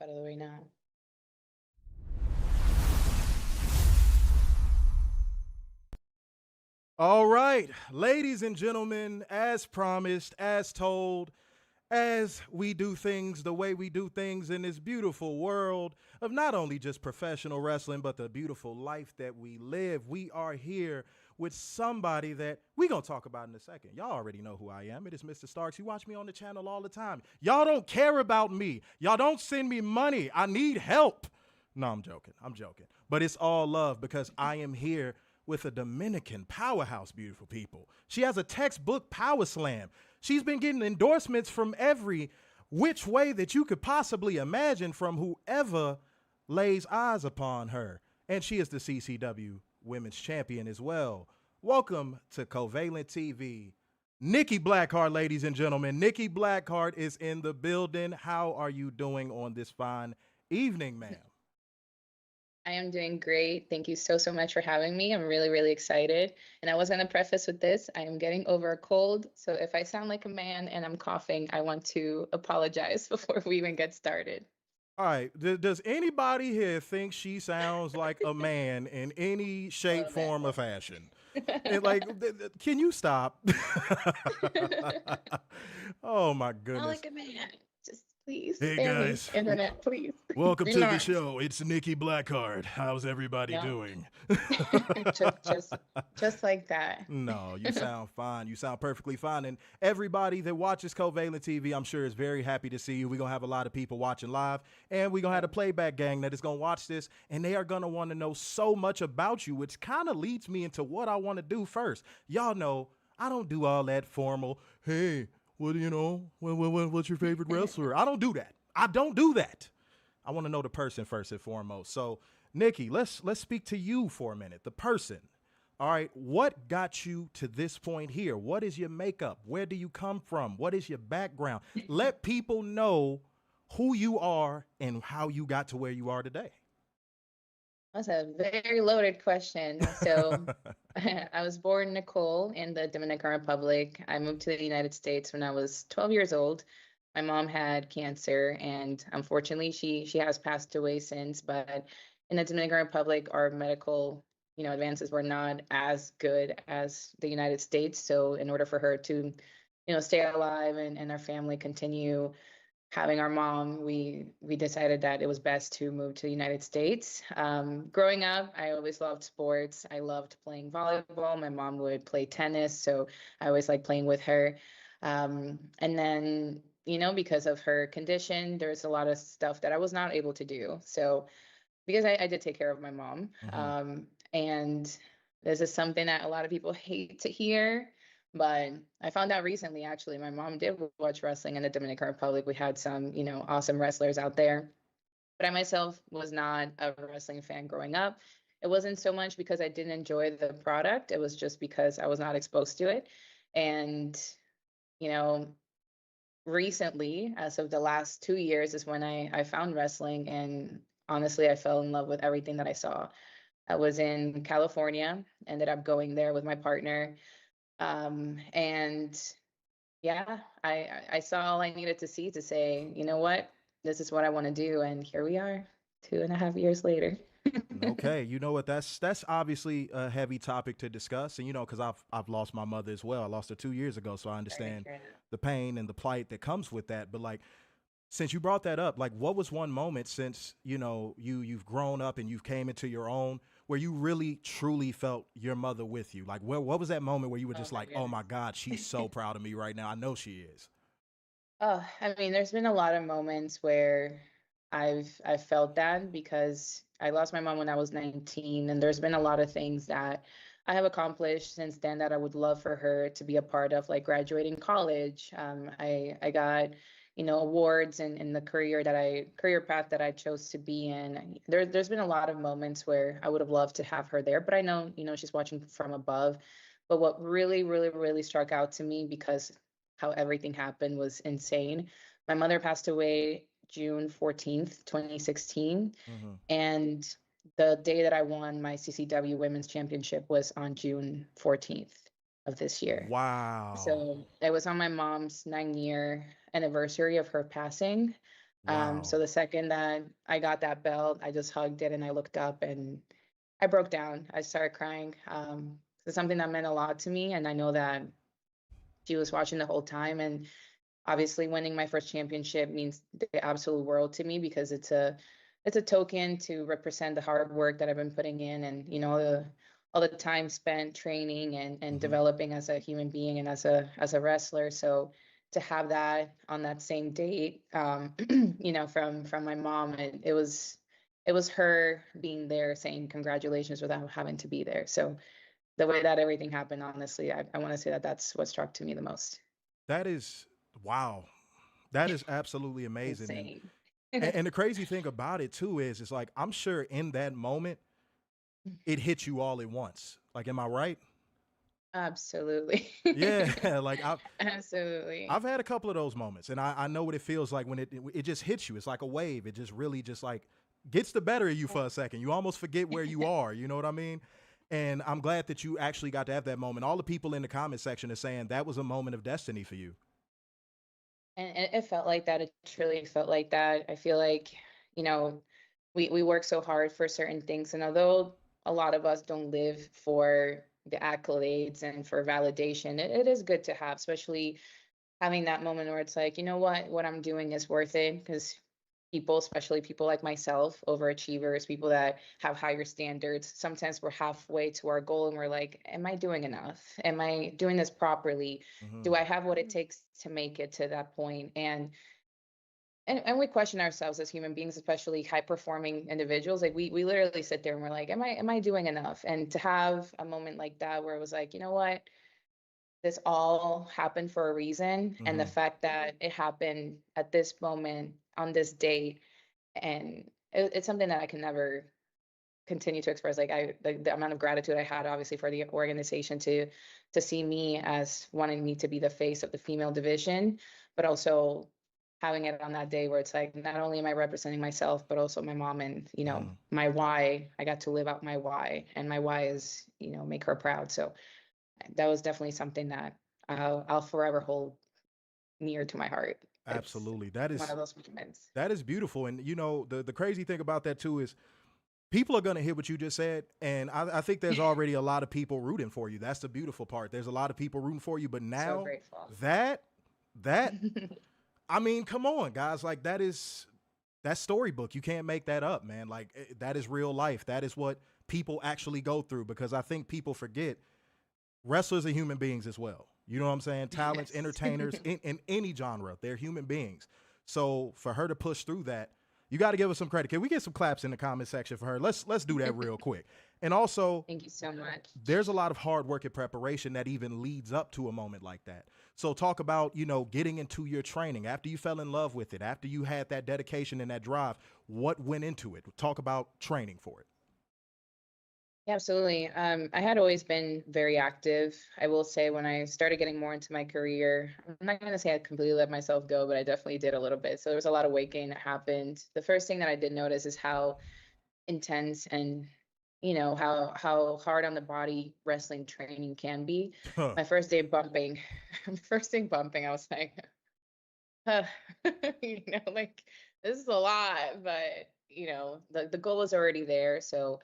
out of the way now. All right, ladies and gentlemen, as promised, as told, as we do things the way we do things in this beautiful world of not only just professional wrestling, but the beautiful life that we live, we are here with somebody that we going to talk about in a second. Y'all already know who I am. It is Mr. Starks. You watch me on the channel all the time. Y'all don't care about me. Y'all don't send me money. I need help. No, I'm joking. I'm joking. But it's all love because I am here with a Dominican powerhouse, beautiful people. She has a textbook power slam. She's been getting endorsements from every which way that you could possibly imagine from whoever lays eyes upon her. And she is the CCW Women's Champion as well. Welcome to Covalent TV. Nikki Blackheart, ladies and gentlemen. Nikki Blackheart is in the building. How are you doing on this fine evening, ma'am? I am doing great. Thank you so much for having me. I'm really excited. And I was going to preface with this. I am getting over a cold. So if I sound like a man and I'm coughing, I want to apologize before we even get started. All right. Does anybody here think she sounds like a man in any A shape, little bit. form, or fashion? And like, can you stop? Oh my Not goodness. like a man. Just please Hey spare me, guys, internet, please. welcome to the Relax. show. It's Nikki Blackheart. How's everybody No. doing? just like that. No, you sound fine. You sound perfectly fine. And everybody that watches Covalent TV, I'm sure is very happy to see you. We're going to have a lot of people watching live, and we're going to have a playback gang that is going to watch this, and they are going to want to know so much about you, which kind of leads me into what I want to do first. Y'all know I don't do all that formal, hey, what do you know? What's your favorite wrestler? I don't do that. I don't do that. I want to know the person first and foremost. So, Nikki, let's speak to you for a minute. The person. All right, what got you to this point here? What is your makeup? Where do you come from? What is your background? Let people know who you are and how you got to where you are today. That's a very loaded question. So I was born Nicole in the Dominican Republic. I moved to the United States when I was 12 years old. My mom had cancer, and unfortunately, she has passed away since. But in the Dominican Republic, our medical, advances were not as good as the United States. So in order for her to, stay alive and our family continue having our mom, we decided that it was best to move to the United States. Growing up, I always loved sports. I loved playing volleyball. My mom would play tennis, so I always liked playing with her. And then, because of her condition, there's a lot of stuff that I was not able to do. So because I did take care of my mom, and this is something that a lot of people hate to hear. But I found out recently, actually, my mom did watch wrestling in the Dominican Republic. We had some, awesome wrestlers out there. But I myself was not a wrestling fan growing up. It wasn't so much because I didn't enjoy the product. It was just because I was not exposed to it. And, you know, recently, as of the last 2 years, is when I found wrestling. And honestly, I fell in love with everything that I saw. I was in California, ended up going there with my partner. And yeah, I saw all I needed to see to say, you know what, this is what I want to do. And here we are, 2.5 years later. Okay, you know what? That's obviously a heavy topic to discuss, and because I've lost my mother as well. I lost her 2 years ago, so I understand the pain and the plight that comes with that. But like, since you brought that up, like, what was one moment since you've grown up and you've came into your own where you really truly felt your mother with you? Like, what was that moment where you were just like, oh my God, she's so proud of me right now. I know she is. Oh, I mean, there's been a lot of moments where I've felt that because I lost my mom when I was 19, and there's been a lot of things that I have accomplished since then that I would love for her to be a part of, like graduating college. I got, awards in the career path that I chose to be in. There's been a lot of moments where I would have loved to have her there, but I know, she's watching from above. But what really struck out to me, because how everything happened was insane. My mother passed away June 14th, 2016. Mm-hmm. And the day that I won my CCW Women's Championship was on June 14th of this year. Wow. So it was on my mom's 9-year anniversary of her passing. Wow. So the second that I got that belt, I just hugged it and I looked up and I broke down. I started crying. It's something that meant a lot to me, and I know that she was watching the whole time. And obviously, winning my first championship means the absolute world to me because it's a token to represent the hard work that I've been putting in, and all the time spent training and Hmm. developing as a human being and as a wrestler. So to have that on that same date, from my mom, it was her being there saying congratulations without having to be there. So the way that everything happened, honestly, I want to say that that's what struck to me the most. That is wow. That is absolutely amazing. And Insane. and the crazy thing about it too is it's like I'm sure in that moment it hit you all at once. Like, am I right? Absolutely. Yeah, like I've Absolutely. had a couple of those moments, and I know what it feels like when it just hits you. It's like a wave. It just really just like gets the better of you for a second. You almost forget where you are. You know what I mean? And I'm glad that you actually got to have that moment. All the people in the comment section are saying that was a moment of destiny for you. And it felt like that. It truly felt like that. I feel like, you know, we work so hard for certain things. And although a lot of us don't live for the accolades and for validation, it is good to have, especially having that moment where it's like, you know what I'm doing is worth it. Because people, especially people like myself, overachievers, people that have higher standards, sometimes we're halfway to our goal and we're like, am I doing enough? Am I doing this properly? Hmm. Do I have what it takes to make it to that point? And we question ourselves as human beings, especially high performing individuals. Like we literally sit there and we're like, am I doing enough? And to have a moment like that where it was like, you know what, this all happened for a reason, and the Hmm. fact that it happened at this moment on this date, and it's something that I can never continue to express. Like the amount of gratitude I had, obviously, for the organization to see me as wanting me to be the face of the female division, but also having it on that day where it's like not only am I representing myself, but also my mom, and Hmm. my why. I got to live out my why, and my why is make her proud. So that was definitely something that I'll forever hold near to my heart. It's Absolutely. That one is of those moments. that is beautiful. And the crazy thing about that too is people are gonna hear what you just said, and I think there's already a lot of people rooting for you. That's the beautiful part. There's a lot of people rooting for you, but So now grateful. that that I mean, come on, guys. Like that's storybook. You can't make that up, man. Like that is real life. That is what people actually go through because I think people forget wrestlers are human beings as well. You know what I'm saying? Talents, Yes. entertainers in any genre, they're human beings. So for her to push through that, you got to give her some credit. Can we get some claps in the comment section for her? Let's do that real quick. And also, Thank you so much. there's a lot of hard work and preparation that even leads up to a moment like that. So talk about, getting into your training after you fell in love with it, after you had that dedication and that drive, what went into it? Talk about training for it. Yeah, absolutely. I had always been very active. I will say when I started getting more into my career, I'm not going to say I completely let myself go, but I definitely did a little bit. So there was a lot of weight gain that happened. The first thing that I did notice is how intense and how hard on the body wrestling training can be. Huh. My first day bumping, first day bumping, I was like, uh, like this is a lot, but the goal was already there. So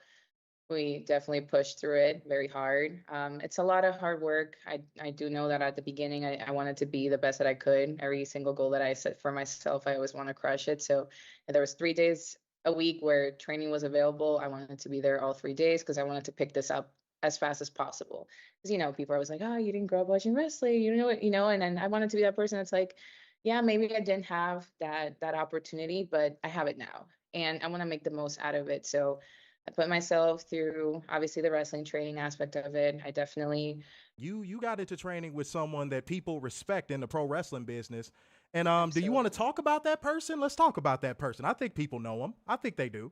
we definitely pushed through it very hard. It's a lot of hard work. I do know that at the beginning, I wanted to be the best that I could. Every single goal that I set for myself, I always want to crush it. So if there was 3 days a week where training was available, I wanted to be there all 3 days because I wanted to pick this up as fast as possible. Because people are always like, oh, you didn't grow up watching wrestling, you know what, and then I wanted to be that person that's like, yeah, maybe I didn't have that opportunity, but I have it now, and I want to make the most out of it. So I put myself through obviously the wrestling training aspect of it. I definitely You got into training with someone that people respect in the pro wrestling business. And do you want to absolutely talk about that person? Let's talk about that person. I think people know him. I think they do.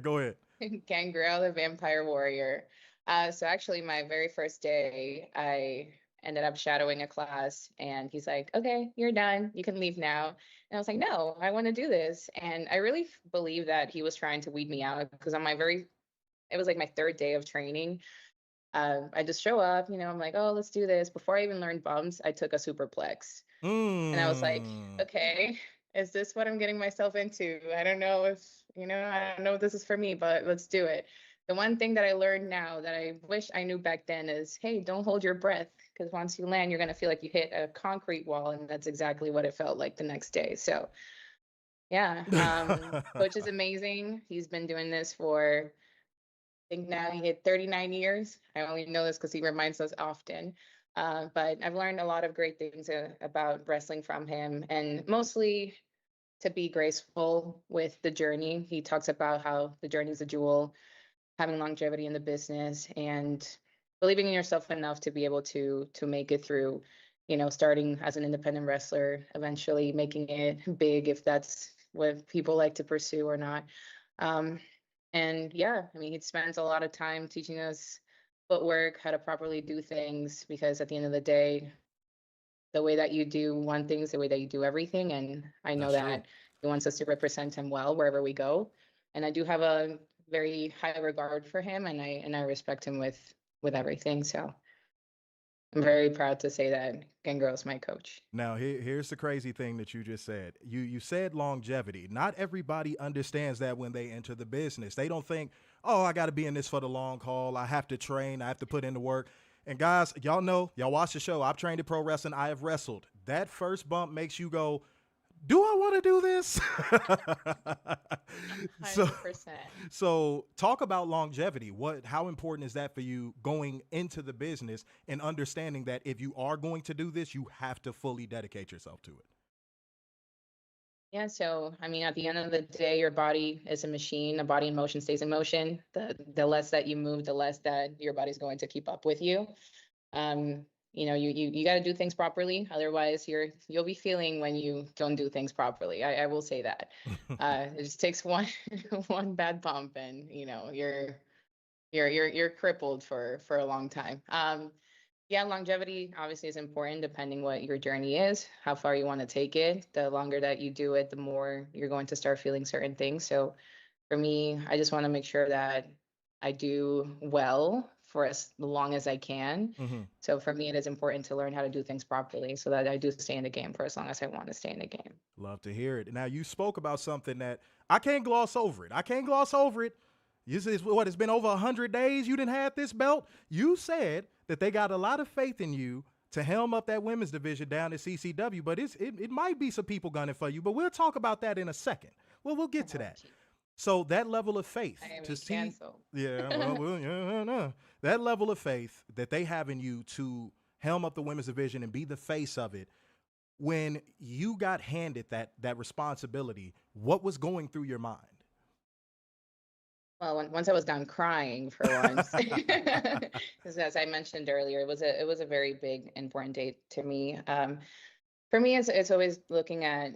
Go ahead. Gangrel, the Vampire Warrior. So actually, my very first day, I ended up shadowing a class, and he's like, "Okay, you're done. You can leave now." And I was like, "No, I want to do this." And I really believe that he was trying to weed me out because it was like my third day of training. I just show up, I'm like, "Oh, let's do this." Before I even learned bumps, I took a superplex. And I was like, Mm. okay. is this what I'm getting myself into? I don't know if, I don't know if this is for me, but let's do it. The one thing that I learned now that I wish I knew back then is, hey, don't hold your breath, because once you land, you're going to feel like you hit a concrete wall. And that's exactly what it felt like the next day. So, yeah, coach is amazing. He's been doing this for, I think now he hit 39 years. I only know this because he reminds us often. But I've learned a lot of great things about wrestling from him, and mostly to be graceful with the journey. He talks about how the journey is a jewel, having longevity in the business, and believing in yourself enough to be able to make it through, starting as an independent wrestler, eventually making it big if that's what people like to pursue or not. Um, and yeah, I mean, he spends a lot of time teaching us footwork, how to properly do things, because at the end of the day, the way that you do one thing is the way that you do everything. And I know That's true. that he wants us to represent him well wherever we go. And I do have a very high regard for him, and I respect him with everything. So I'm very proud to say that Gangrel is my coach. Now, here's the crazy thing that you just said. You said longevity. Not everybody understands that when they enter the business. They don't think, oh, I got to be in this for the long haul. I have to train. I have to put in the work. And guys, y'all know, y'all watch the show. I've trained in pro wrestling. I have wrestled. That first bump makes you go, do I want to do this? so 100%. so talk about longevity. How important is that for you going into the business and understanding that if you are going to do this, you have to fully dedicate yourself to it? Yeah, so I mean, at the end of the day, your body is a machine. A body in motion stays in motion. The less that you move, the less that your body's going to keep up with you. Um, you got to do things properly. Otherwise, you'll be feeling when you don't do things properly. I will say that. It just takes one one bad bump, and you're crippled for a long time. Yeah, longevity obviously is important depending what your journey is, how far you want to take it. The longer that you do it, the more you're going to start feeling certain things. So for me, I just want to make sure that I do well for as long as I can. hmm So for me, it is important to learn how to do things properly so that I do stay in the game for as long as I want to stay in the game. Love to hear it. Now, you spoke about something that I can't gloss over it. I can't gloss over it. You said, what, it's been over 100 days you didn't have this belt? You said that they got a lot of faith in you to helm up that women's division down at CCW, but it might be some people gunning for you, but we'll talk about that in a second. Well, we'll get to Oh, that. gee, So that level of faith I am to be see, canceled. yeah, well, yeah, no. That level of faith that they have in you to helm up the women's division and be the face of it, when you got handed that responsibility, what was going through your mind? Well, once I was done crying for once, because as I mentioned earlier, it was a very big important date to me. For me, it's always looking at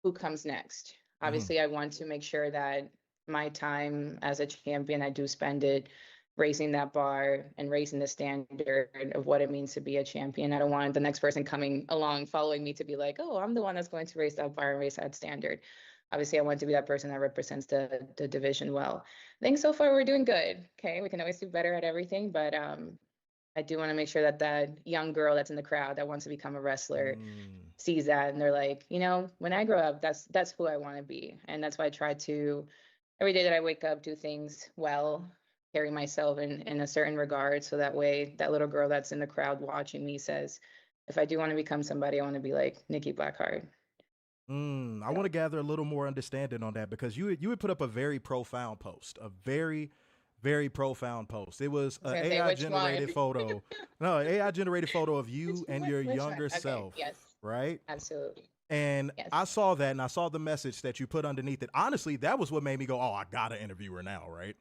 who comes next. hmm Obviously, I want to make sure that my time as a champion, I do spend it raising that bar and raising the standard of what it means to be a champion. I don't want the next person coming along following me to be like, oh, I'm the one that's going to raise that bar and raise that standard. Obviously, I want to be that person that represents the division well. I think so far we're doing good. Okay, we can always do better at everything, but I do want to make sure that that young girl that's in the crowd that wants to become a wrestler Mm, sees that, and they're like, when I grow up, that's who I want to be. And that's why I try to, every day that I wake up, do things well, carry myself in a certain regard, so that way that little girl that's in the crowd watching me says, if I do want to become somebody, I want to be like Nikki Blackheart. I want So to gather a little more understanding on that because you had put up a very profound post, a very very profound post. It was I was an gonna say, AI which one? generated photo. No, AI generated photo of which you and which, your which one? younger Okay, self, yes, right? absolutely, And yes. I saw that and I saw the message that you put underneath it. Honestly, that was what made me go, "Oh, I got to interview her now," right?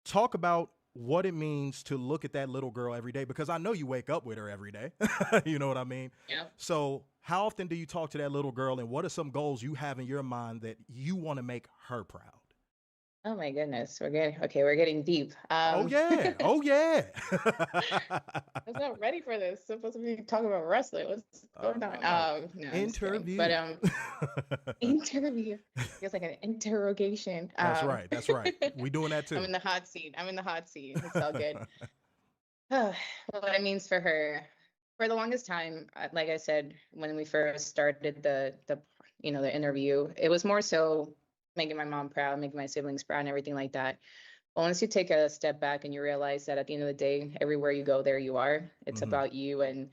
Talk about what it means to look at that little girl every day because I know you wake up with her every day. You know what I mean? Yeah. So, how often do you talk to that little girl and what are some goals you have in your mind that you want to make her proud? Oh my goodness, we're getting deep. Oh yeah. Oh yeah. I was not ready for this. Supposed to be talking about wrestling. What's going on? No. No, I'm just kidding. But Interview. interview feels like an interrogation. That's right. That's right. We doing that I'm too. in the hot seat. I'm in the hot seat. It's all good. What it means for her, for the longest time, like I said, when we first started the interview. It was more so making my mom proud, making my siblings proud, and everything like that. But once you take a step back and you realize that at the end of the day, everywhere you go, there you are. It's Hmm. about you and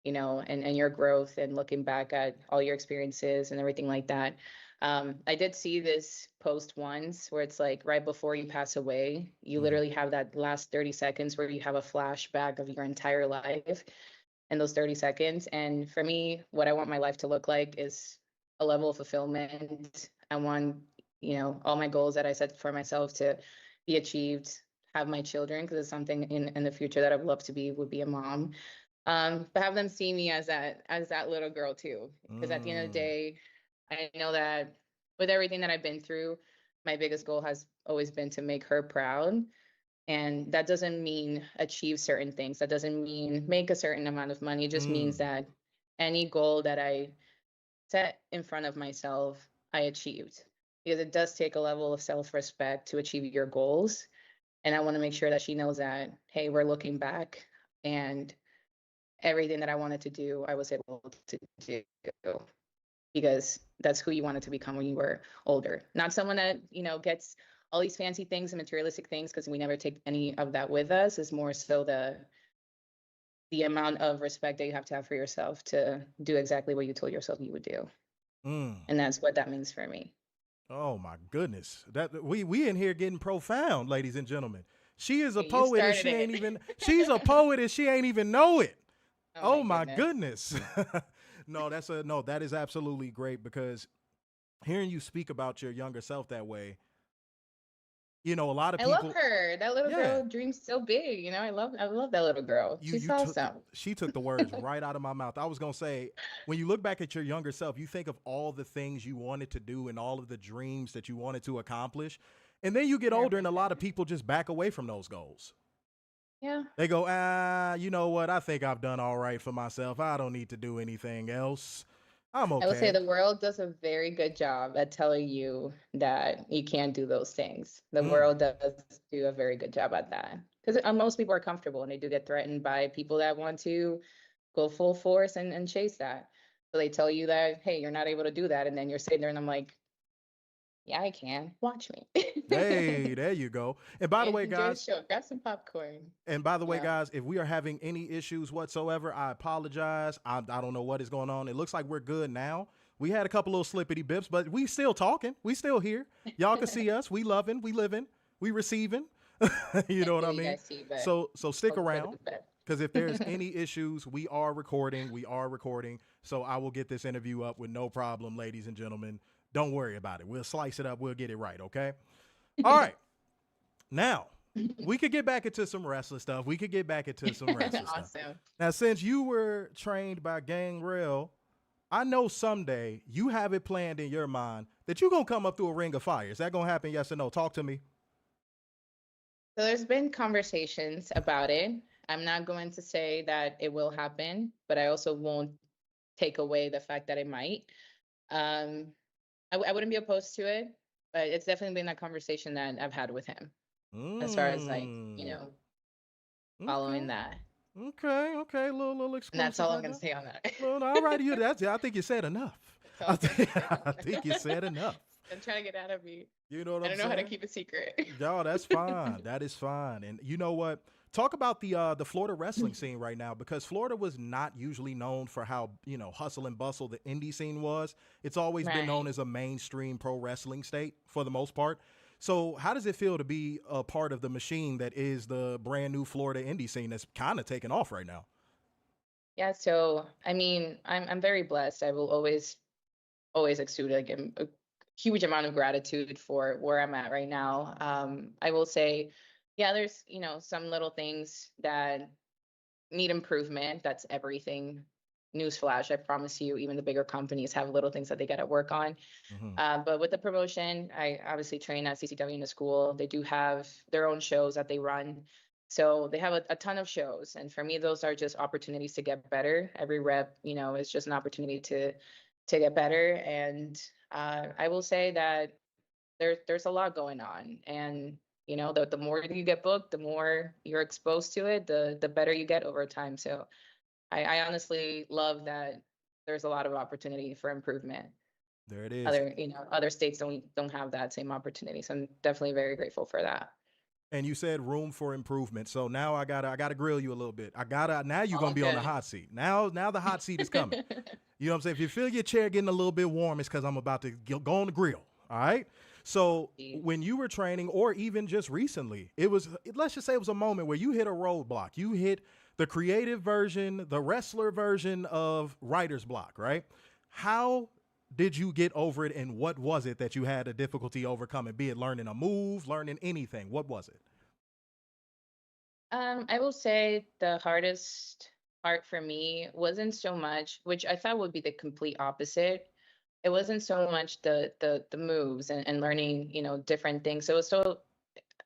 and your growth and looking back at all your experiences and everything like that. I did see this post once where it's like right before you pass away, you Hmm. literally have that last 30 seconds where you have a flashback of your entire life in those 30 seconds. And for me, what I want my life to look like is a level of fulfillment. I want, all my goals that I set for myself to be achieved, have my children, because it's something in the future that I'd love to be, would be a mom. But have them see me as that little girl too. Because at the end of the Mm. day, I know that with everything that I've been through, my biggest goal has always been to make her proud. And that doesn't mean achieve certain things. That doesn't mean make a certain amount of money. It just means Mm. that any goal that I set in front of myself, I achieved. Because it does take a level of self-respect to achieve your goals. And I want to make sure that she knows that, hey, we're looking back and everything that I wanted to do, I was able to do because that's who you wanted to become when you were older. Not someone that, gets all these fancy things and materialistic things, because we never take any of that with us. Is more so the amount of respect that you have to have for yourself to do exactly what you told yourself you would do. Mm. And that's what that means for me. Oh my goodness. That we in here getting profound, ladies and gentlemen. She is a Hey, you poet and started she ain't it. even she's a poet and she ain't even know it. Oh my Oh my goodness. goodness. No, that is absolutely great because hearing you speak about your younger self that way, a lot of I love people, her. That little yeah, girl dreams so big. I love that little girl. you She's you took awesome. she took the words right out of my mouth. I was gonna say, when you look back at your younger self, you think of all the things you wanted to do and all of the dreams that you wanted to accomplish. And then you get older and a lot of 100%. people just back away from those goals. Yeah. They go, you know what? I think I've done all right for myself. I don't need to do anything else. I'm I would say okay. the world does a very good job at telling you that you can't do those things. The Mm, world does do a very good job at that. Because most people are comfortable and they do get threatened by people that want to go full force and chase that. So they tell you that, hey, you're not able to do that. And then you're sitting there and I'm like, yeah, I can. Watch me. hey, there you go. And by the way, Enjoy the guys, show. Grab some popcorn. Yeah. if we are having any issues whatsoever, I apologize. I don't know what is going on. It looks like we're good now. We had a couple little slippity bips, but we still talking. We still here. Y'all can see us. We loving, we living, we receiving. You Can't know what hear I you mean? guys see, but So stick hope for the around. Because if there's best. any issues, we are recording. We are recording. So I will get this interview up with no problem, ladies and gentlemen. Don't worry about it. We'll slice it up. We'll get it right. Okay. All right. Now, we could get back into some wrestling stuff. We could get back into some wrestling stuff. Awesome. Now, since you were trained by Gangrel, I know someday you have it planned in your mind that you're going to come up through a ring of fire. Is that going to happen? Yes or no? Talk to me. So there's been conversations about it. I'm not going to say that it will happen, but I also won't take away the fact that it might. Um, I wouldn't be opposed to it, but it's definitely been a conversation that I've had with him as far as like, Mm. following Okay. that. Okay. Little And that's exclusive all I'm right going to there. say on that. Well, all right, you. That's. I think you said enough. That's all I'm going to say I on think you that. said enough. I'm trying to get out of me. You know what I I'm don't know how to saying? keep a secret. Yo, that's fine. That is fine. And you know what? Talk about the Florida wrestling scene right now, because Florida was not usually known for how, hustle and bustle the indie scene was. It's always been known Right. as a mainstream pro wrestling state for the most part. So how does it feel to be a part of the machine that is the brand new Florida indie scene that's kind of taking off right now? Yeah, so I mean, I'm very blessed. I will always exude like a huge amount of gratitude for where I'm at right now. I will say, yeah, there's, some little things that need improvement. That's everything. Newsflash, I promise you, even the bigger companies have little things that they got to work on. Hmm. But with the promotion, I obviously train at CCW in the school. They do have their own shows that they run. So they have a ton of shows. And for me, those are just opportunities to get better. Every rep, is just an opportunity to get better. And I will say that there's a lot going on. And the more you get booked, the more you're exposed to it, the better you get over time. So I honestly love that there's a lot of opportunity for improvement. There it is. Other states don't have that same opportunity. So I'm definitely very grateful for that. And you said room for improvement. So now I gotta grill you a little bit. Now you're All gonna be on the good. hot seat. Now the hot seat is coming. You know what I'm saying? If you feel your chair getting a little bit warm, it's because I'm about to go on the grill. All right. So when you were training, or even just recently, let's just say it was a moment where you hit a roadblock. You hit the creative version, the wrestler version of writer's block, right? How did you get over it, and what was it that you had a difficulty overcoming? Be it learning a move, learning anything. What was it? I will say the hardest part for me wasn't so much, which I thought would be the complete opposite. It wasn't so much the moves and learning, different things. So it was so,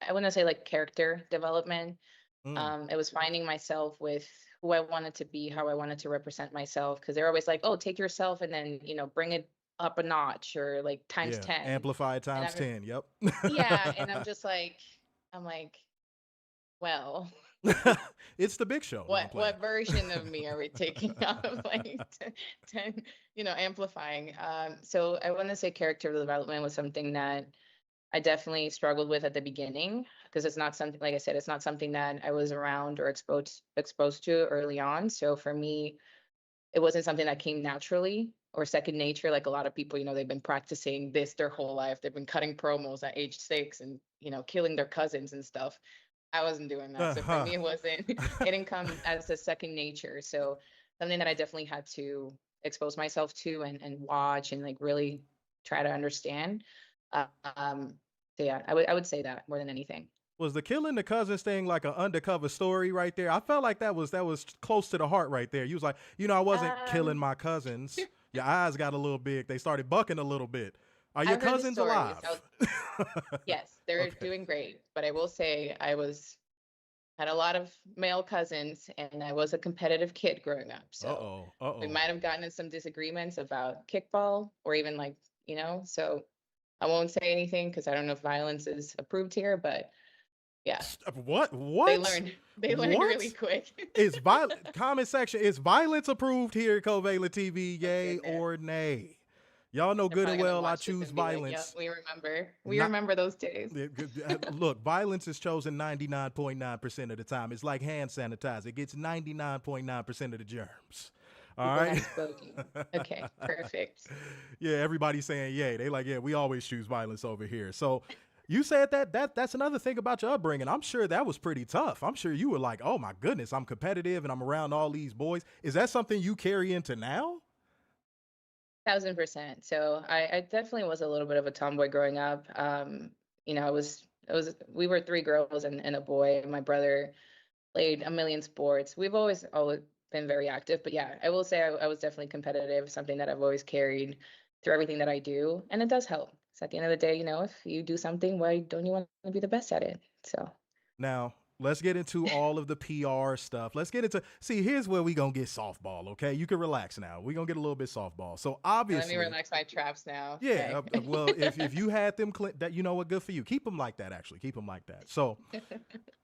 I wouldn't say like character development. Mm, It was finding myself with who I wanted to be, how I wanted to represent myself. Because they're always like, oh, take yourself and then, bring it up a notch or like times yeah. 10. Amplified And times I'm, 10. Yep. yeah. And I'm like, well, It's the big show. No, I'm playing. what version of me are we taking out of like 10, amplifying? So I want to say character development was something that I definitely struggled with at the beginning because it's not something, like I said, it's not something that I was around or exposed to early on. So for me, it wasn't something that came naturally or second nature. Like a lot of people, they've been practicing this their whole life. They've been cutting promos at age 6 and killing their cousins and stuff. I wasn't doing that. So for Uh-huh. me, it wasn't. It didn't come as a second nature. So something that I definitely had to expose myself to and watch and like really try to understand. Um, so yeah, I would say that more than anything. Was the killing the cousins thing like an undercover story right there? I felt like that was close to the heart right there. You was like, I wasn't killing Um, my cousins. Your eyes got a little big. They started bucking a little bit. Are your I've heard the cousins stories. alive? Yes, they're Okay. doing great. But I will say had a lot of male cousins and I was a competitive kid growing up. So Uh-oh. we Uh-oh. might have gotten in some disagreements about kickball or even like, so I won't say anything because I don't know if violence is approved here, but yeah, What? they What? learned they learned really What? quick. Is violent comment section, is violence approved here, Covalent TV, Oh yay goodness. or nay? Y'all know They're good and probably gonna well I watch this choose and be like, yep, violence. we remember. We Not remember those days. look, violence is chosen 99.9% of the time. It's like hand sanitizer. It gets 99.9% of the germs. All People have right. spoken. Okay, perfect. Yeah, everybody's saying yay. They like, yeah, we always choose violence over here. So you said that's another thing about your upbringing. I'm sure that was pretty tough. I'm sure you were like, oh my goodness, I'm competitive and I'm around all these boys. Is that something you carry into now? 1000%. So I definitely was a little bit of a tomboy growing up. We were three girls and a boy. My brother played a million sports. We've always been very active, but yeah, I will say I was definitely competitive, something that I've always carried through everything that I do. And it does help. So at the end of the day, if you do something, why don't you want to be the best at it? So Now, let's get into all of the PR stuff. Let's get into here's where we gonna get softball, okay? You can relax now. We're gonna get a little bit softball. So let me obviously, relax my traps now. yeah, Okay. well, if you had them, that you know what, good for you. Keep them like that. Actually, keep them like that. So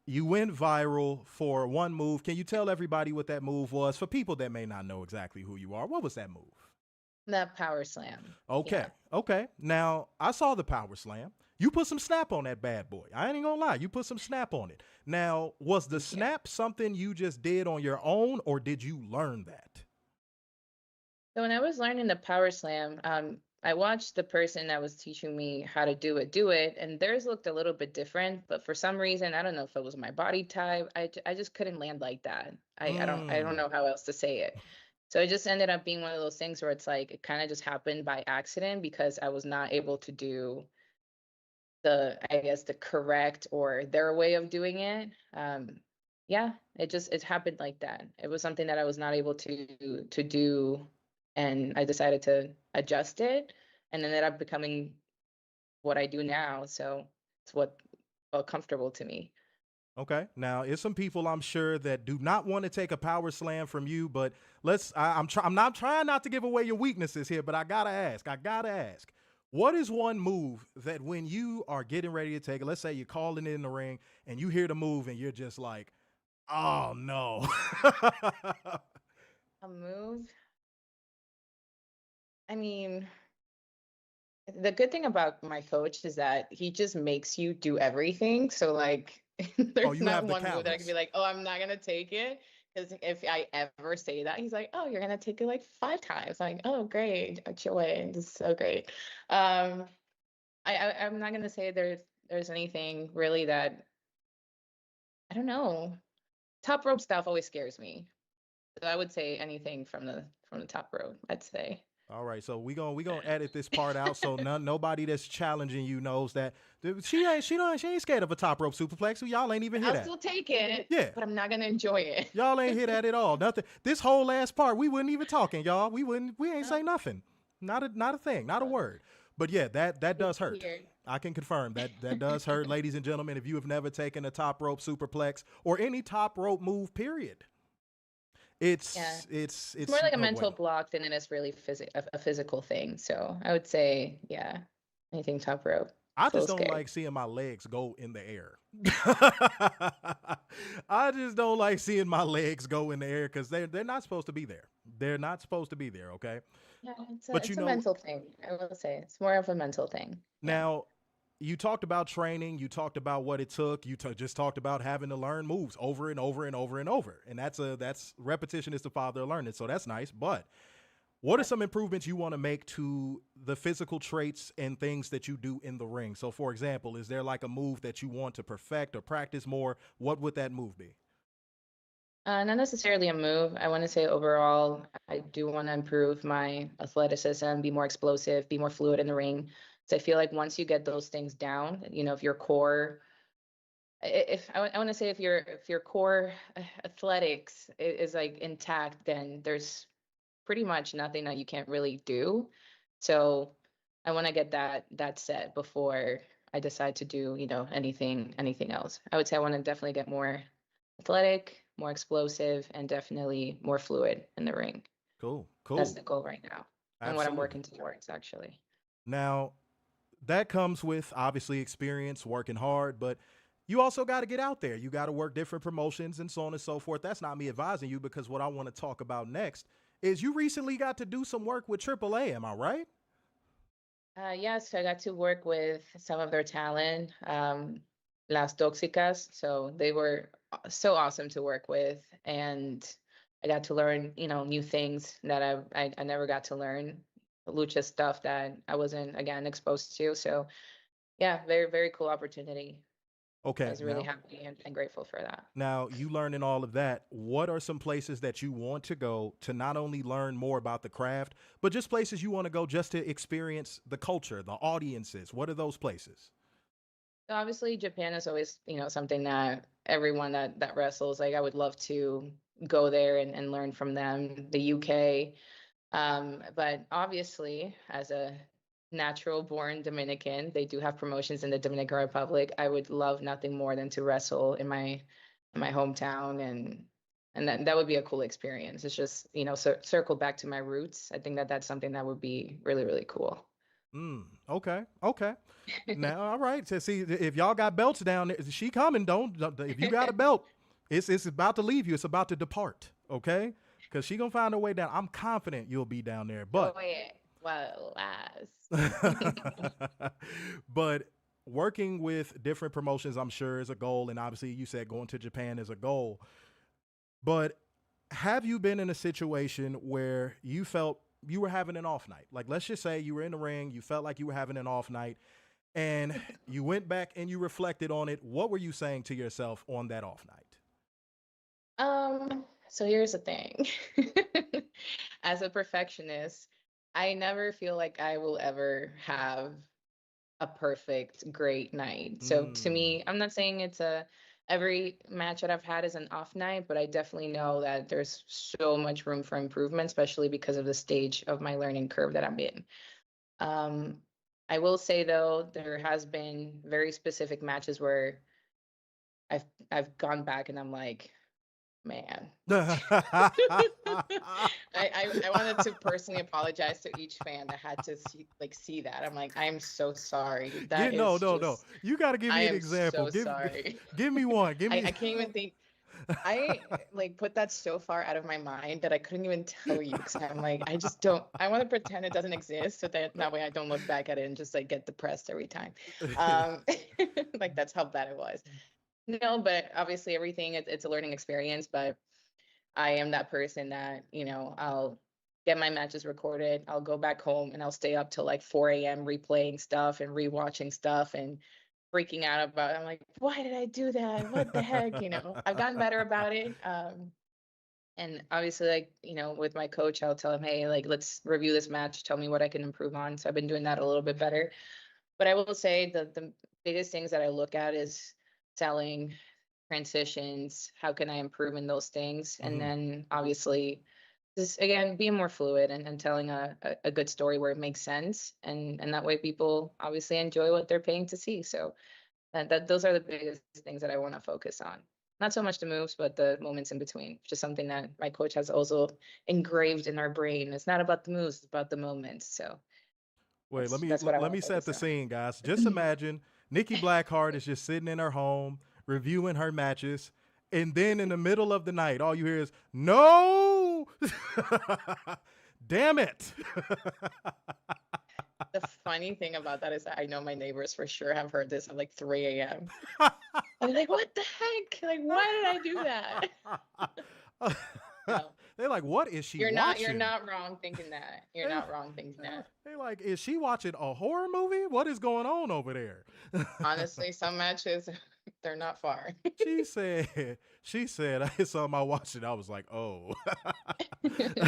you went viral for one move. Can you tell everybody what that move was for people that may not know exactly who you are? What was that move? The power slam. Okay, Yeah. okay. Now I saw the power slam. You put some snap on that bad boy. I ain't gonna lie. You put some snap on it. Now, was the Thank you. snap something you just did on your own, or did you learn that? So when I was learning the power slam, I watched the person that was teaching me how to do it, and theirs looked a little bit different. But for some reason, I don't know if it was my body type, I just couldn't land like that. I don't Mm. know how else to say it. So it just ended up being one of those things where it's like it kind of just happened by accident because I was not able to do I guess the correct or their way of doing it. Yeah, it happened like that. It was something that I was not able to do, and I decided to adjust it, and ended up becoming what I do now. So it's what felt comfortable to me. Okay. Now, it's some people I'm sure that do not want to take a power slam from you, but I'm not trying not to give away your weaknesses here, but I gotta ask. I gotta ask. What is one move that when you are getting ready to take it, let's say you're calling it in the ring and you hear the move and you're just like, oh no. A move. I mean, The good thing about my coach is that he just makes you do everything. So like Oh, there's you not have the one move that I can be callus. like, oh, I'm not gonna take it. Because if I ever say that, he's like, oh, you're gonna take it like 5 times. I'm like, oh, great, joy, this is so great. Um, I'm not gonna say there's anything really that I don't know. Top rope stuff always scares me. So I would say anything from the top rope, I'd say. All right, so we gonna edit this part out so nobody that's challenging you knows that she ain't scared of a top rope superplex. So y'all ain't even hear I'll that. still take it, Yeah, but I'm not gonna enjoy it. y'all ain't hear that at all. Nothing. This whole last part we wouldn't even talking, y'all. We ain't say nothing. Not a thing. Not a word. But yeah, that Good does to hurt. hear. I can confirm that does hurt, ladies and gentlemen. If you have never taken a top rope superplex or any top rope move, period, Yeah. It's it's more like a no mental bueno. block than it is really a physical thing. So I would say, yeah, anything top rope. I It's a just little don't scary. like seeing my legs go in the air. I just don't like seeing my legs go in the air because they're not supposed to be there. They're not supposed to be there. Okay, Yeah, but it's a mental thing. I will say it's more of a mental thing. Yeah. now you talked about training. You talked about what it took. Just talked about having to learn moves over and over and over and over, and that's repetition is the father of learning. So that's nice, but what are Yep. some improvements you want to make to the physical traits and things that you do in the ring? So, for example, is there like a move that you want to perfect or practice more? What would that move be? Not necessarily a move. I want to say overall, I do want to improve my athleticism, be more explosive, be more fluid in the ring. So I feel like once you get those things down, if your core, if I want to say if your core athletics is like intact, then there's pretty much nothing that you can't really do. So I want to get that set before I decide to do, anything else. I would say I want to definitely get more athletic, more explosive, and definitely more fluid in the ring. Cool, That's cool. the goal right now and what I'm Absolutely. working towards actually. Now, that comes with obviously experience, working hard, but you also got to get out there. You got to work different promotions and so on and so forth. That's not me advising you because what I want to talk about next is you recently got to do some work with AAA. Am I right? Yes, I got to work with some of their talent, Las Toxicas. So they were so awesome to work with. And I got to learn, new things that I never got to learn, lucha stuff that I wasn't, again, exposed to. So yeah, very, very cool opportunity. I Okay, was really now happy and grateful for that. Now, you learning all of that, what are some places that you want to go to not only learn more about the craft, but just places you want to go just to experience the culture, the audiences? What are those places? So obviously, Japan is always, something that everyone that wrestles, like I would love to go there and learn from them. The UK, but obviously, as a natural born Dominican, they do have promotions in the Dominican Republic. I would love nothing more than to wrestle in my hometown, and that would be a cool experience. It's just, circle back to my roots. I think that that's something that would be really, really cool. Okay, okay. Now, all right. So, see, if y'all got belts down there, she coming. Don't. If you got a belt, it's about to leave you. It's about to depart. Okay, because she gonna find her way down. I'm confident you'll be down there, Oh but yeah, well, last. but working with different promotions, I'm sure, is a goal. And obviously, you said going to Japan is a goal. But have you been in a situation where you felt you were having an off night? Like, let's just say you were in the ring, you felt like you were having an off night, and you went back and you reflected on it. What were you saying to yourself on that off night? So here's the thing. As a perfectionist, I never feel like I will ever have a perfect, great night. So to Mm, me, I'm not saying it's a every match that I've had is an off night, but I definitely know that there's so much room for improvement, especially because of the stage of my learning curve that I'm in. Um, I will say though, there has been very specific matches where I've gone back and I'm like, man. I wanted to personally apologize to each fan that had to see that. I'm like, I'm so sorry. That no, is no, no. just You got to give I me an am example. so sorry. Give me one. Give me. I can't even think. I like put that so far out of my mind that I couldn't even tell you because I'm like, I just don't, I want to pretend it doesn't exist so that way I don't look back at it and just like get depressed every time. Um, like that's how bad it was. No, but obviously everything it's a learning experience, but I am that person that, I'll get my matches recorded. I'll go back home and I'll stay up till like 4 a.m. replaying stuff and rewatching stuff and freaking out about it. I'm like, why did I do that? What the heck? I've gotten better about it. And obviously, like, with my coach, I'll tell him, hey, like, let's review this match. Tell me what I can improve on. So I've been doing that a little bit better. But I will say the biggest things that I look at is selling, transitions, how can I improve in those things? And Mhm. then obviously just again being more fluid and telling a good story where it makes sense and that way people obviously enjoy what they're paying to see. So that those are the biggest things that I want to focus on. Not so much the moves, but the moments in between, which is something that my coach has also engraved in our brain. It's not about the moves, it's about the moments. So Wait, that's what I let want me to set focus the on. scene, guys. Just imagine Nikki Blackheart is just sitting in her home reviewing her matches, and then in the middle of the night, all you hear is "No, damn it!" The funny thing about that is that I know my neighbors for sure have heard this at like 3 a.m. I'm like, what the heck? Like, why did I do that? No, They're like, "What is she you're watching?" not wrong thinking that. You're They not wrong thinking that. they like, "Is she watching a horror movie? What is going on over there?" Honestly, some matches, they're not far. she said, I saw my watch it. I was like, oh,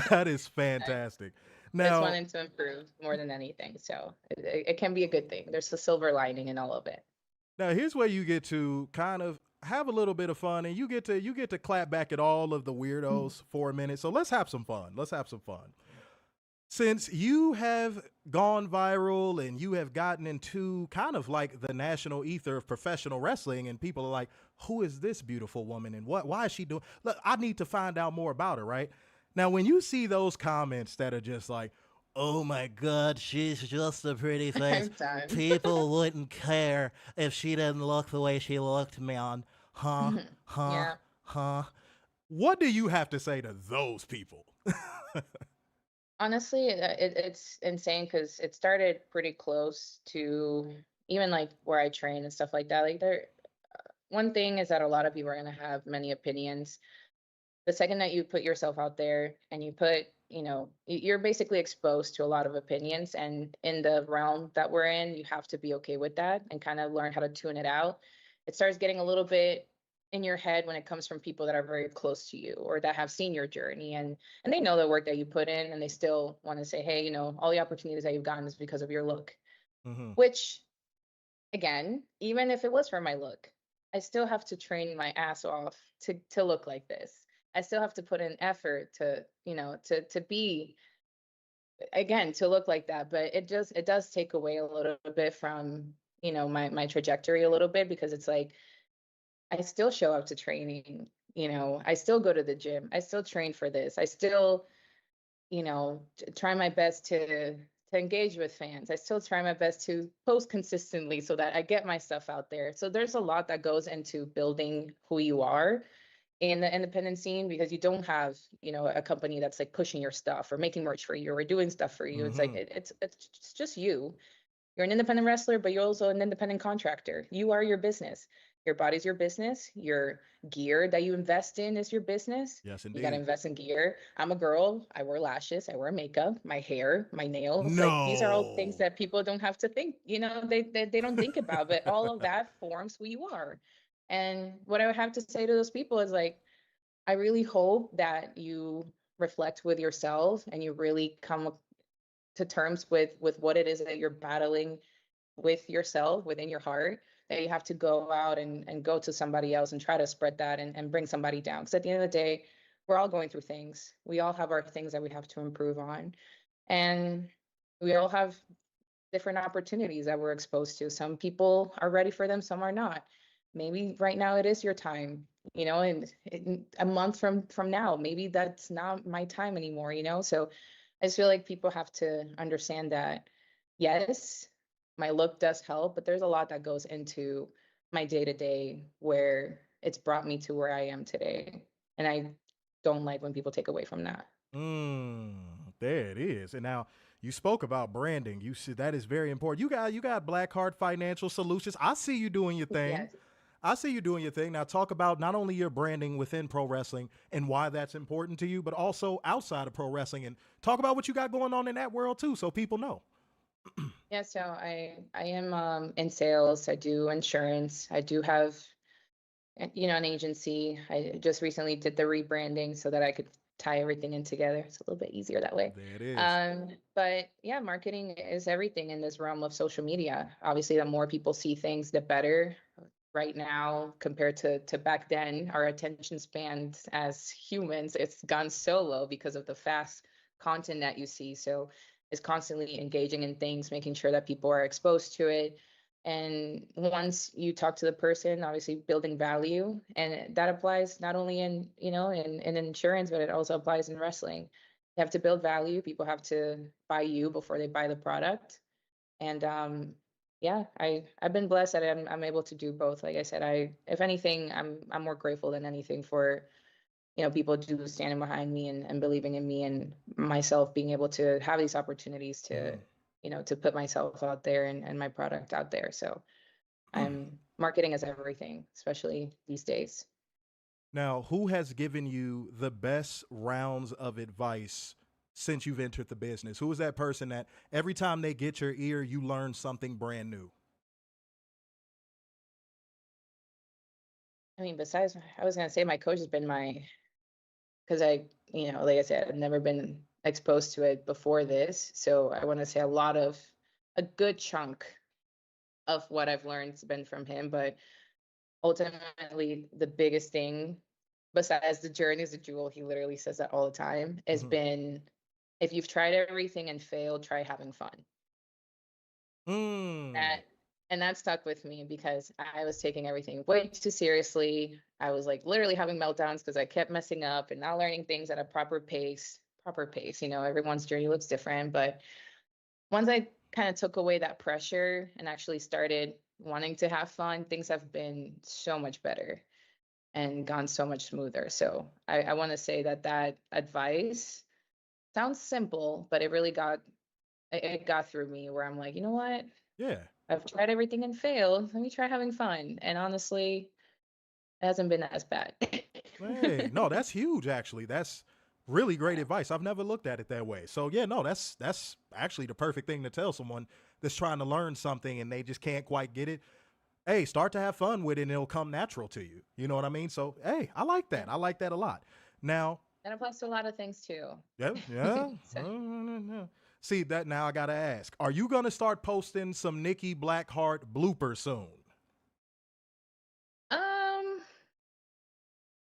that is I fantastic. just Now, wanted to improve more than anything. So it can be a good thing. There's a silver lining in all of it. now here's where you get to kind of have a little bit of fun, and you get to clap back at all of the weirdos for a minute. So let's have some fun. Let's have some fun. Since you have gone viral and you have gotten into kind of like the national ether of professional wrestling, and people are like, who is this beautiful woman and why is she doing? Look, I need to find out more about her, right? Now, when you see those comments that are just like, oh my God, she's just a pretty face, I'm done. people wouldn't care if she didn't look the way she looked, man. Huh? Huh? Yeah. Huh? What do you have to say to those people? Honestly, it's insane because it started pretty close to even like where I train and stuff like that. Like one thing is that a lot of people are going to have many opinions. The second that you put yourself out there and you put, you're basically exposed to a lot of opinions. And in the realm that we're in, you have to be okay with that and kind of learn how to tune it out. It starts getting a little bit in your head when it comes from people that are very close to you or that have seen your journey and they know the work that you put in and they still want to say, hey, all the opportunities that you've gotten is because of your look, Mm-hmm. which again, even if it was for my look, I still have to train my ass off to look like this. I still have to put in effort to be again to look like that. But it does take away a little bit from my trajectory a little bit because it's like I still show up to training. I still go to the gym. I still train for this. I still try my best to engage with fans. I still try my best to post consistently so that I get my stuff out there. So there's a lot that goes into building who you are in the independent scene because you don't have, a company that's like pushing your stuff or making merch for you or doing stuff for you. It's like Mm-hmm. it's just you. You're an independent wrestler, but you're also an independent contractor. You are your business. Your body's your business. Your gear that you invest in is your business. Yes, You got to indeed. invest in gear. I'm a girl. I wear lashes. I wear makeup, my hair, my nails. Like these are all things No. that people don't have to think, they don't think about, but all of that forms who you are. And what I would have to say to those people is like, I really hope that you reflect with yourself and you really come to terms with what it is that you're battling with yourself within your heart that you have to go out and go to somebody else and try to spread that and bring somebody down because at the end of the day we're all going through things, we all have our things that we have to improve on, and we all have different opportunities that we're exposed to. Some people are ready for them, some are not. Maybe right now it is your time, and a month from now maybe that's not my time anymore, so I just feel like people have to understand that yes, my look does help, but there's a lot that goes into my day to day where it's brought me to where I am today. And I don't like when people take away from that. Mm, there it is. And now you spoke about branding. You said that is very important. You got Blackheart Financial Solutions. I see you doing your thing. Yes. I see you doing your thing. Now talk about not only your branding within pro wrestling and why that's important to you, but also outside of pro wrestling, and talk about what you got going on in that world too, so people know. Yeah, so I am in sales. I do insurance. I do have an agency. I just recently did the rebranding so that I could tie everything in together. It's a little bit easier that way. There it is. But yeah, marketing is everything in this realm of social media. Obviously, the more people see things, the better. Right now, compared to back then, our attention spans as humans, it's gone so low because of the fast content that you see. So it's constantly engaging in things, making sure that people are exposed to it. And once you talk to the person, obviously building value, and that applies not only in insurance, but it also applies in wrestling. You have to build value. People have to buy you before they buy the product. And yeah, I've been blessed that I'm able to do both. Like I said, if anything, I'm more grateful than anything for people do standing behind me and believing in me and myself, being able to have these opportunities to Mm. to put myself out there and my product out there. So I'm marketing is everything, especially these days. Now, who has given you the best rounds of advice since you've entered the business? Who is that person that every time they get your ear, you learn something brand new? I mean, besides, I was gonna say my coach has been because like I said, I've never been exposed to it before this. So I want to say a good chunk of what I've learned has been from him. But ultimately, the biggest thing, besides the journey is a jewel, he literally says that all the time, has Mhm. been if you've tried everything and failed, try having fun. Mm. That and that stuck with me because I was taking everything way too seriously. I was like literally having meltdowns because I kept messing up and not learning things at a proper pace. Proper pace, everyone's journey looks different. But once I kind of took away that pressure and actually started wanting to have fun, things have been so much better and gone so much smoother. So I want to say that advice sounds simple, but it got through me where I'm like, you know what? Yeah. I've tried everything and failed. Let me try having fun. And honestly, it hasn't been as bad. Hey, no, that's huge actually. That's really great advice. I've never looked at it that way. So yeah, no, that's actually the perfect thing to tell someone that's trying to learn something and they just can't quite get it. Hey, start to have fun with it and it'll come natural to you. You know what I mean? So, hey, I like Yeah. that. I like that a lot. Now, That applies to a lot of things too. yeah, yeah. So, See that now I gotta ask. Are you gonna start posting some Nikki Blackheart bloopers soon? um,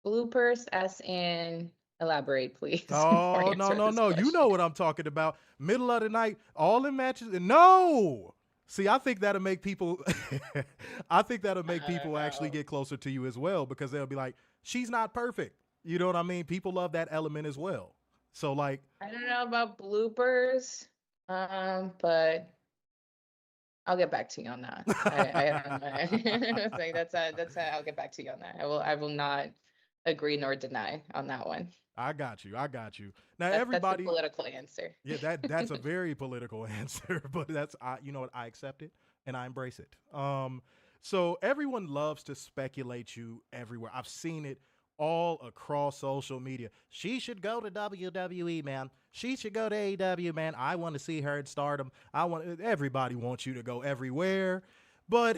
bloopers as in elaborate, please, before I Oh no, answer no, this no. You know question. what I'm talking about. Middle of the night, all in matches. No. See, I think that'll make people I think that'll make I don't people actually know. get closer to you as well because they'll be like, she's not perfect. You know what I mean? People love that element as well. So like, I don't know about bloopers, but I'll get back to you on that. I don't know. It's like I'll get back to you on that. I will not agree nor deny on that one. I got you. I got you. Now That's the everybody, political answer. yeah, that's a very political answer, but that's you know what, I accept it and I embrace it. So everyone loves to speculate you everywhere. I've seen it all across social media. She should go to WWE, man. She should go to AEW, man. I want to see her at Stardom. Everybody wants you to go everywhere. But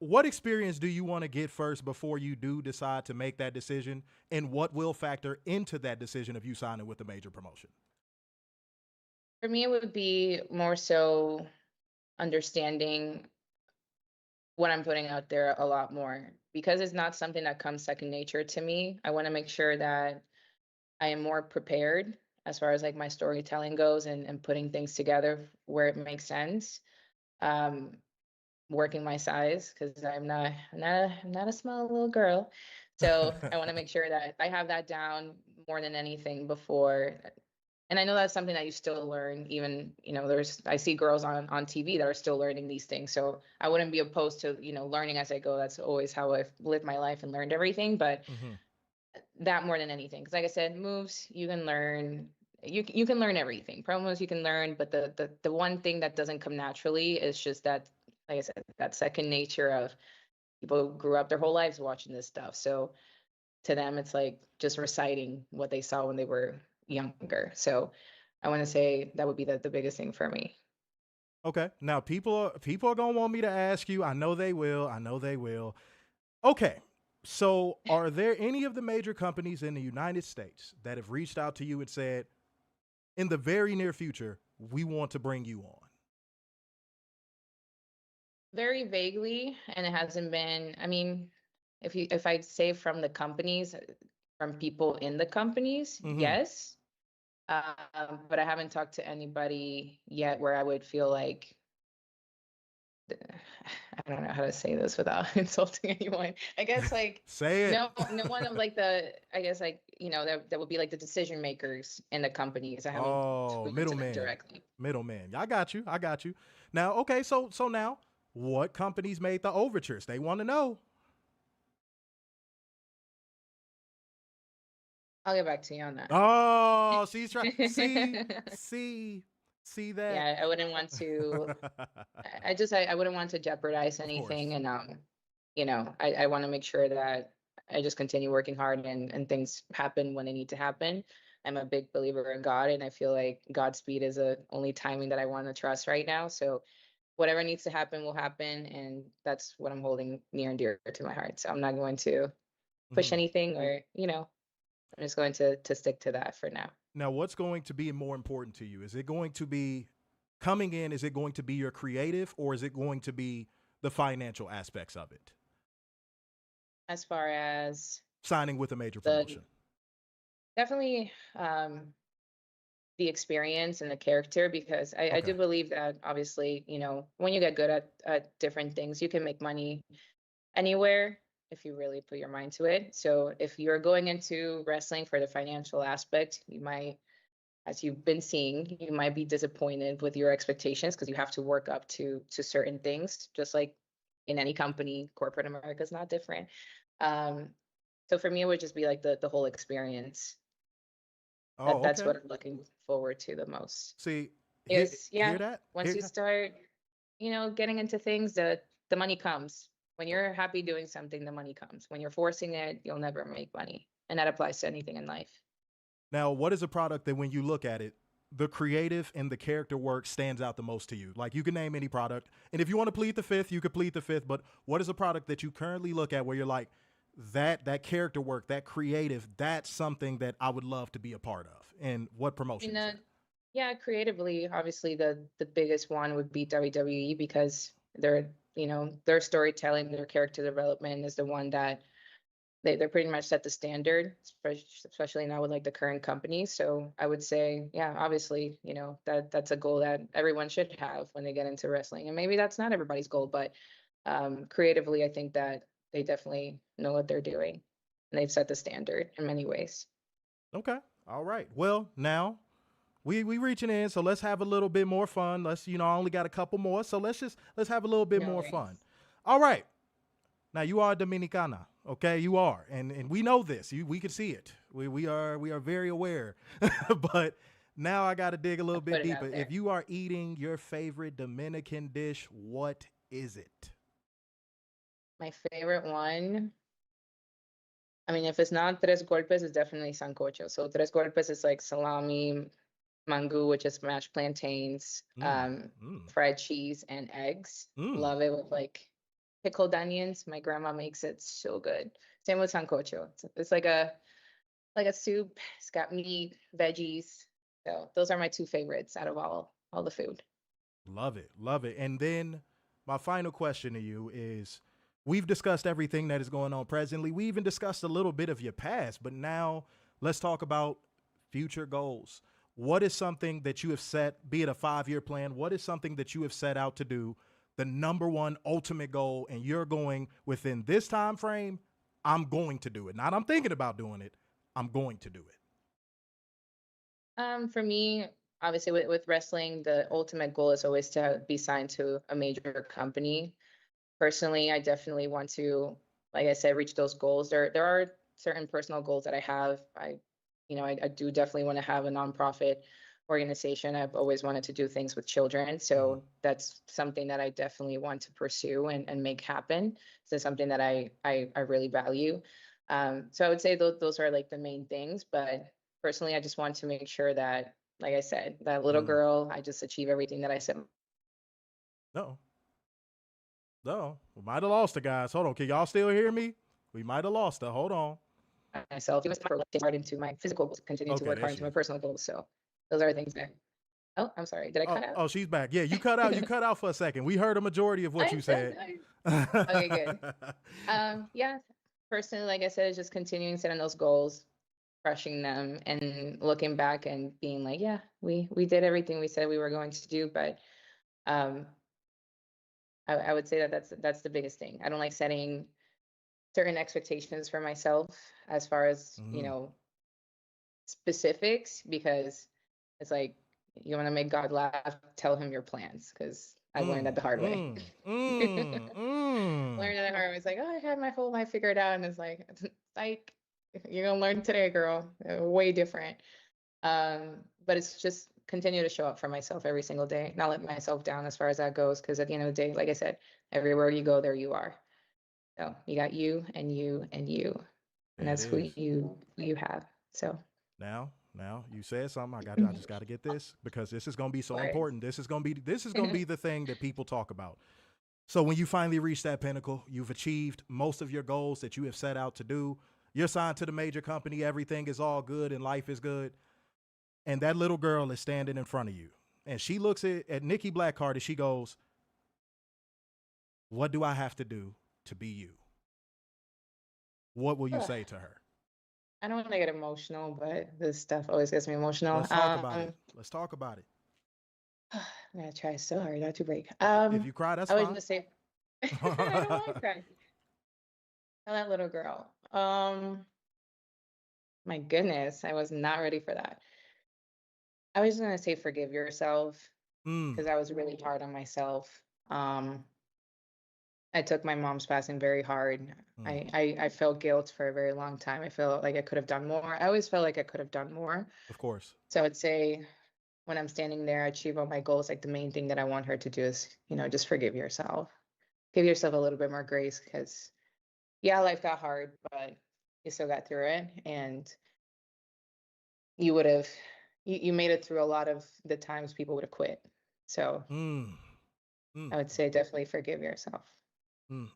what experience do you want to get first before you do decide to make that decision? And what will factor into that decision of you signing with a major promotion? For me, it would be more so understanding what I'm putting out there a lot more because it's not something that comes second nature to me. I want to make sure that I am more prepared as far as like my storytelling goes and putting things together where it makes sense. Um, Working my size because I'm not a small little girl. So I want to make sure that I have that down more than anything before. And I know that's something that you still learn, even, I see girls on TV that are still learning these things. So I wouldn't be opposed to, learning as I go. That's always how I've lived my life and learned everything. But Mm-hmm. that more than anything, because like I said, moves, you can learn. You can learn everything. Promos you can learn, but the one thing that doesn't come naturally is just that, like I said, that second nature of people who grew up their whole lives watching this stuff. So to them, it's like just reciting what they saw when they were younger. So I want to say that would be the biggest thing for me. Okay. Now people are gonna want me to ask you. I know they will. I know they will. Okay. So are there any of the major companies in the United States that have reached out to you and said, in the very near future, we want to bring you on? Very vaguely, and it hasn't been. I mean, if I say from the companies, from people in the companies, Mm-hmm. yes. But I haven't talked to anybody yet where I would feel like I don't know how to say this without insulting anyone. I guess like Say it. no one of like I guess like that would be like the decision makers in the companies. I haven't Oh, spoken to them middleman. directly. Middleman. I got you. I got you. Now, okay, so now what companies made the overtures? They want to know. I'll get back to you on that. Oh, she's trying. See that? Yeah, I wouldn't want to. I wouldn't want to jeopardize Of course. anything, and I want to make sure that I just continue working hard and things happen when they need to happen. I'm a big believer in God, and I feel like Godspeed is the only timing that I want to trust right now. So whatever needs to happen will happen, and that's what I'm holding near and dear to my heart. So I'm not going to push Mhm. anything, or I'm just going to stick to that for now. Now, what's going to be more important to you? Is it going to be coming in? Is it going to be your creative, or is it going to be the financial aspects of it? As far as Signing with a major the promotion. definitely the experience and the character, because I Okay. do believe that obviously, when you get good at different things, you can make money anywhere if you really put your mind to it. So if you're going into wrestling for the financial aspect, you might, as you've been seeing, you might be disappointed with your expectations because you have to work up to certain things, just like in any company. Corporate America is not different. Um, so for me, it would just be like the whole experience. Oh, That's okay. what I'm looking forward to the most. See, Is hear yeah, that? once Hear you that? start, getting into things, the money comes. When you're happy doing something, the money comes. When you're forcing it, you'll never make money. And that applies to anything in life. Now, what is a product that when you look at it, the creative and the character work stands out the most to you? Like you can name any product, and if you want to plead the fifth, you could plead the fifth. But what is a product that you currently look at where you're like, that character work, that creative, that's something that I would love to be a part of? And what promotion And is that? yeah, creatively, obviously the biggest one would be WWE, because their storytelling, their character development is the one that they pretty much set the standard, especially now with like the current company. So I would say, yeah, obviously, that's a goal that everyone should have when they get into wrestling. And maybe that's not everybody's goal, but creatively, I think that they definitely know what they're doing, and they've set the standard in many ways. Okay, all right. Well, now we reaching in, so let's have a little bit more fun. Let's, I only got a couple more, so let's have a little bit No more fun. worries. All right. Now you are Dominicana, okay? You are, and we know this. We can see it. We are very aware. But now I got to dig a I little bit put it deeper. out If there. you are eating your favorite Dominican dish, what is it? My favorite one. I mean, if it's not tres golpes, it's definitely sancocho. So tres golpes is like salami, mango, which is mashed plantains, Mm, mm, fried cheese, and eggs. mm. Love it with like pickled onions. My grandma makes it so good. Same with sancocho. It's like a soup. It's got meat, veggies. So those are my two favorites out of all the food. Love it, love it. And then my final question to you is: we've discussed everything that is going on presently. We even discussed a little bit of your past, but now let's talk about future goals. What is something that you have set, be it a 5-year plan? What is something that you have set out to do, the number one ultimate goal, and you're going within this time frame? I'm going to do it. Not I'm thinking about doing it. I'm going to do it. For me, obviously with wrestling, the ultimate goal is always to be signed to a major company. Personally, I definitely want to, like I said, reach those goals. There are certain personal goals that I have. I do definitely want to have a nonprofit organization. I've always wanted to do things with children. So that's something that I definitely want to pursue and make happen. So something that I really value. So I would say those are like the main things. But personally, I just want to make sure that, like I said, that little girl, I just achieve everything that I set. No. No. We might have lost the guys. Hold on. Can y'all still hear me? We might have lost her. Hold on. Myself. It was hard into my physical goals, continue to Okay, work there hard she into my is. personal goals. So those are things that. Oh, I'm sorry. Did I cut out? Oh, she's back. Yeah, you cut out. You cut out for a second. We heard a majority of what I you said said. okay, good. Yeah. Personally, like I said, it's just continuing setting those goals, crushing them, and looking back and being like, yeah, we did everything we said we were going to do. But um, I would say that that's the biggest thing. I don't like setting certain expectations for myself as far as specifics, because it's like you want to make God laugh, tell him your plans, because I learned that the hard way. Learned that the hard way. It's like, oh, I had my whole life figured out, and it's like you're gonna learn today, girl. Way different. But it's just continue to show up for myself every single day, not let myself down as far as that goes, because at the end of the day, like I said, everywhere you go, there you are. So you got you and you and you, and There it that's who is. you have. So Now you said something. I just got to get this because this is going to be so important. This is going to be the thing that people talk about. So when you finally reach that pinnacle, you've achieved most of your goals that you have set out to do. You're signed to the major company. Everything is all good and life is good. And that little girl is standing in front of you. And she looks at Nikki Blackheart and she goes, "What do I have to do to be you?" What will you say to her? I don't want to get emotional, but this stuff always gets me emotional. Let's talk about it. Let's talk about it. I'm gonna try so hard not to break. If you cry, that's I was fine. gonna say, I don't want to cry. Tell that little girl. My goodness, I was not ready for that. I was gonna say forgive yourself, because I was really hard on myself. Um, I took my mom's passing very hard. I felt guilt for a very long time. I felt like I could have done more. I always felt like I could have done more. Of course. So I would say when I'm standing there, I achieve all my goals. Like the main thing that I want her to do is, just forgive yourself. Give yourself a little bit more grace, because yeah, life got hard, but you still got through it, and you would have you made it through a lot of the times people would have quit. So I would say definitely forgive yourself. And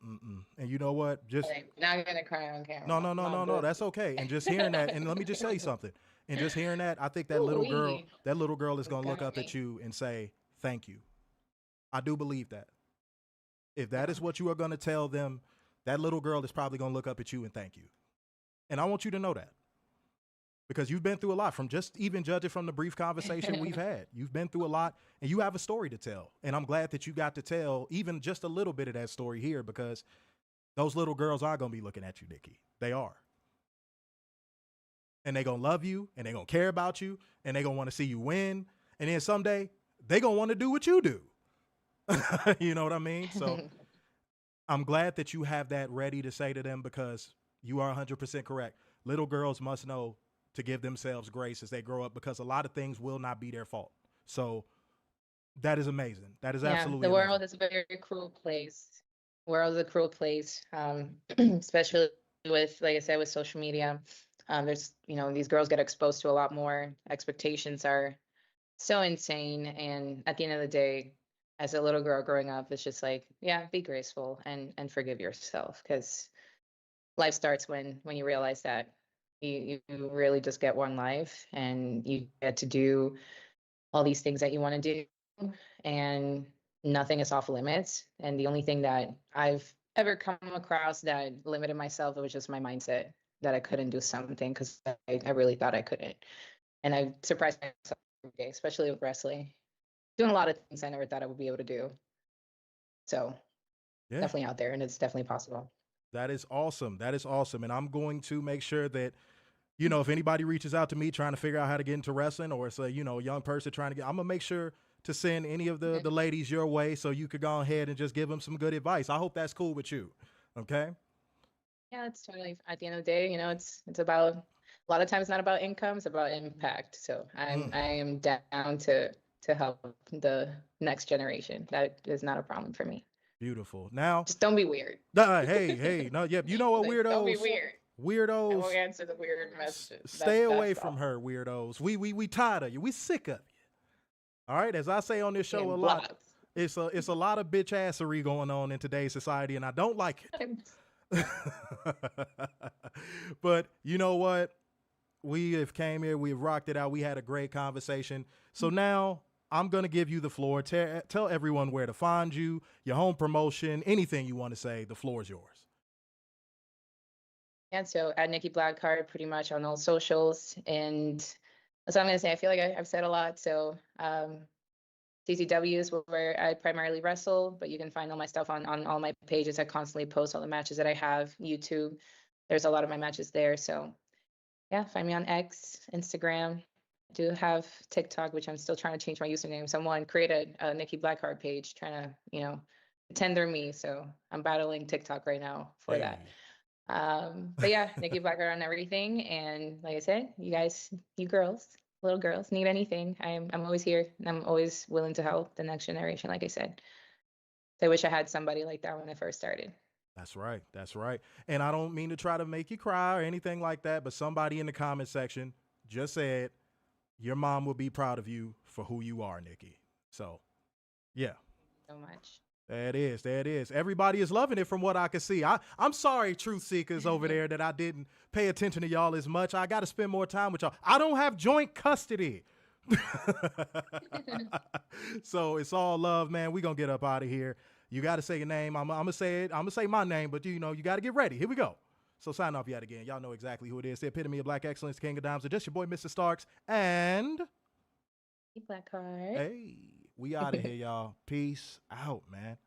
you know what? Just not gonna cry on camera. no. That's okay. And just hearing that, and let me just tell you something. And just hearing that, I think that little girl is gonna look up at you and say, "Thank you." I do believe that. If that is what you are gonna tell them, that little girl is probably gonna look up at you and thank you. And I want you to know that. Because you've been through a lot, from just even judging from the brief conversation we've had. You've been through a lot and you have a story to tell. And I'm glad that you got to tell even just a little bit of that story here, because those little girls are going to be looking at you, Nikki. They are. And they're going to love you and they're going to care about you and they're going to want to see you win. And then someday they're going to want to do what you do. You know what I mean? So I'm glad that you have that ready to say to them, because you are 100% correct. Little girls must know to give themselves grace as they grow up, because a lot of things will not be their fault. So that is amazing. That is absolutely the world amazing. is a very cruel place. World is a cruel place, especially with, like I said, with social media. There's, these girls get exposed to a lot more. Expectations are so insane, and at the end of the day, as a little girl growing up, it's just like, yeah, be graceful and forgive yourself, because life starts when you realize that you really just get one life, and you get to do all these things that you want to do, and nothing is off limits. And the only thing that I've ever come across that limited myself, it was just my mindset that I couldn't do something, because I really thought I couldn't. And I surprised myself every day, especially with wrestling, doing a lot of things I never thought I would be able to do. So Yeah. definitely out there, and it's definitely possible. That is awesome. That is awesome. And I'm going to make sure that you know, if anybody reaches out to me trying to figure out how to get into wrestling, or it's a, you know, young person trying to get, I'm gonna make sure to send any of the ladies your way so you could go ahead and just give them some good advice. I hope that's cool with you. Okay. Yeah, it's totally, at the end of the day, you know, it's about, a lot of times not about income, it's about impact. So I am down to help the next generation. That is not a problem for me. Beautiful. Now, Just don't be weird. hey, no, yep. You know what, Like, don't be weirdos? weird. I Weirdos, won't answer the weird messages. stay away That's from all. her, weirdos. We tired of you. We sick of you. All right. As I say on this show Getting a lot, blocked. it's a lot of bitch assery going on in today's society, and I don't like it. But you know what? We have came here, we've rocked it out. We had a great conversation. So now I'm going to give you the floor. Tell everyone where to find you, your home promotion, anything you want to say. The floor is yours. And so at Nikki Blackheart, pretty much on all socials. And that's what I'm going to say. I feel like I've said a lot. So CCW is where I primarily wrestle, but you can find all my stuff on all my pages. I constantly post all the matches that I have. YouTube, there's a lot of my matches there. So yeah, find me on X, Instagram. I do have TikTok, which I'm still trying to change my username. Someone created a Nikki Blackheart page trying to, you know, pretend they're me. So I'm battling TikTok right now for that. But yeah, Nikki Blackheart on everything. And like I said, you guys, you girls, little girls, need anything, I'm always here, and I'm always willing to help the next generation. Like I said, I wish I had somebody like that when I first started. That's right. That's right. And I don't mean to try to make you cry or anything like that, but somebody in the comment section just said your mom will be proud of you for who you are, Nikki. So, yeah. So much. There it is. There it is. Everybody is loving it from what I can see. I'm sorry, truth seekers over there, that I didn't pay attention to y'all as much. I got to spend more time with y'all. I don't have joint custody. So it's all love, man. We're going to get up out of here. You got to say your name. I'm going to say it. I'm going to say my name, but you know, you got to get ready. Here we go. So sign off yet again. Y'all know exactly who it is. The epitome of black excellence, King of Dimes. Just your boy, Mr. Starks. And Blackheart. hey, we out of here, y'all. Peace out, man.